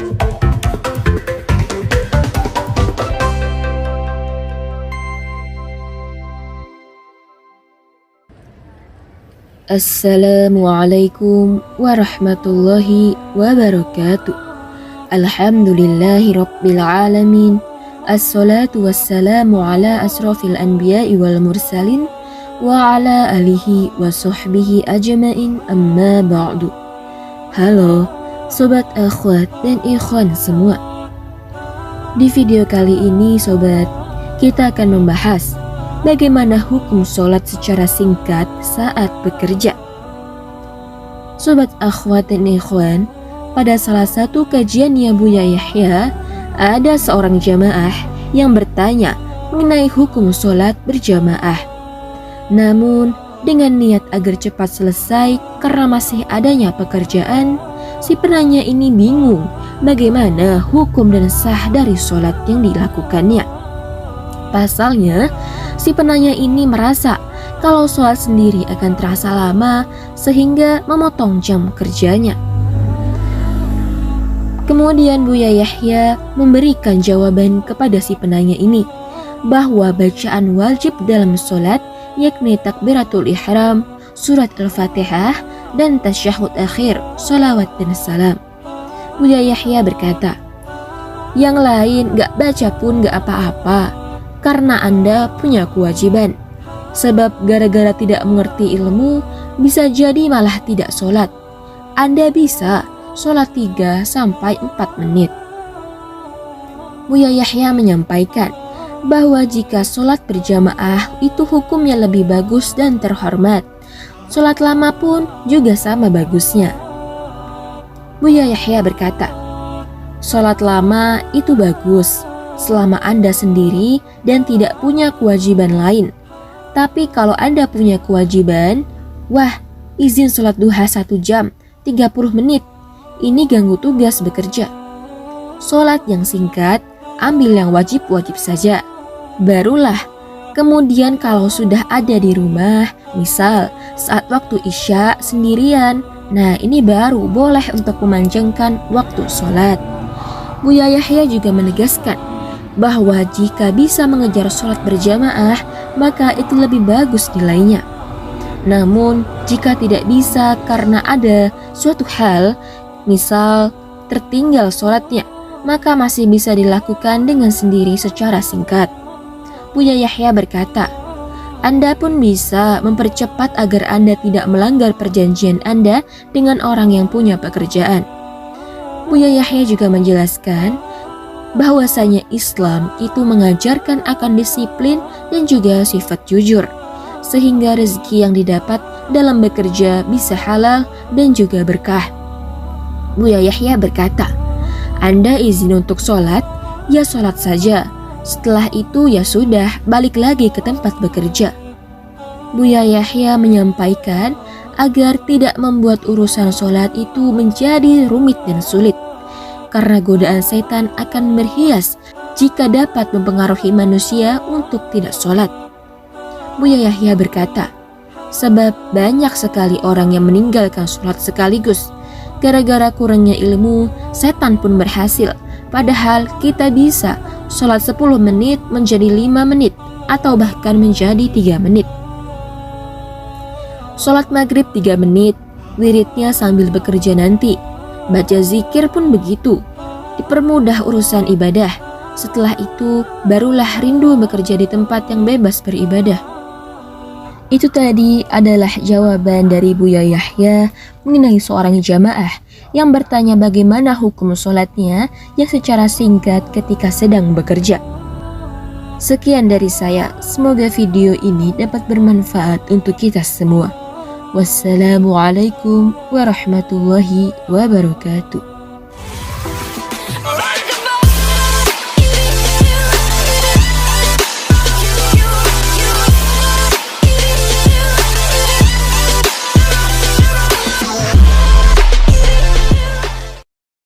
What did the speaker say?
Assalamualaikum warahmatullahi wabarakatuh. Alhamdulillahi rabbil alamin. Assalatu wassalamu ala asrafil anbiya'i wal mursalin wa ala alihi wa sahbihi ajma'in, amma ba'du. Halo sobat akhwat dan ikhwan semua. Di video kali ini sobat, kita akan membahas bagaimana hukum sholat secara singkat saat bekerja. Sobat akhwat dan ikhwan, pada salah satu kajiannya Buya Yahya, ada seorang jamaah yang bertanya mengenai hukum sholat berjamaah. Namun, dengan niat agar cepat selesai karena masih adanya pekerjaan, si penanya ini bingung bagaimana hukum dan sah dari sholat yang dilakukannya. Pasalnya, si penanya ini merasa kalau sholat sendiri akan terasa lama sehingga memotong jam kerjanya. Kemudian Buya Yahya memberikan jawaban kepada si penanya ini bahwa bacaan wajib dalam sholat yakni takbiratul ihram, surat al-fatihah, dan tasyahud akhir, sholawat dan salam. Buya Yahya berkata, yang lain gak baca pun gak apa-apa, karena Anda punya kewajiban. Sebab gara-gara tidak mengerti ilmu, bisa jadi malah tidak sholat. Anda bisa sholat 3-4 menit. Buya Yahya menyampaikan bahwa jika sholat berjamaah itu hukumnya lebih bagus dan terhormat. Sholat lama pun juga sama bagusnya. Buya Yahya berkata, sholat lama itu bagus selama Anda sendiri dan tidak punya kewajiban lain. Tapi kalau Anda punya kewajiban, wah, izin sholat duha 1 jam 30 menit, ini ganggu tugas bekerja. Sholat yang singkat, ambil yang wajib-wajib saja. Barulah kemudian kalau sudah ada di rumah, misal saat waktu isya sendirian, nah ini baru boleh untuk memanjangkan waktu sholat. Buya Yahya juga menegaskan bahwa jika bisa mengejar sholat berjamaah, maka itu lebih bagus nilainya. Namun, jika tidak bisa karena ada suatu hal, misal tertinggal sholatnya, maka masih bisa dilakukan dengan sendiri secara singkat. Buya Yahya berkata, Anda pun bisa mempercepat agar Anda tidak melanggar perjanjian Anda dengan orang yang punya pekerjaan. Buya Yahya juga menjelaskan bahwasanya Islam itu mengajarkan akan disiplin dan juga sifat jujur, sehingga rezeki yang didapat dalam bekerja bisa halal dan juga berkah. Buya Yahya berkata, Anda izin untuk sholat, ya sholat saja. Setelah itu ya sudah, balik lagi ke tempat bekerja. Buya Yahya menyampaikan agar tidak membuat urusan sholat itu menjadi rumit dan sulit, karena godaan setan akan berhias jika dapat mempengaruhi manusia untuk tidak sholat. Buya Yahya berkata, sebab banyak sekali orang yang meninggalkan sholat sekaligus. Gara-gara kurangnya ilmu, setan pun berhasil. Padahal kita bisa sholat 10 menit menjadi 5 menit atau bahkan menjadi 3 menit. Sholat maghrib 3 menit, wiridnya sambil bekerja nanti. Baca zikir pun begitu, dipermudah urusan ibadah. Setelah itu barulah rindu bekerja di tempat yang bebas beribadah. Itu tadi adalah jawaban dari Buya Yahya mengenai seorang jamaah yang bertanya bagaimana hukum sholatnya yang secara singkat ketika sedang bekerja. Sekian dari saya, semoga video ini dapat bermanfaat untuk kita semua. Wassalamualaikum warahmatullahi wabarakatuh.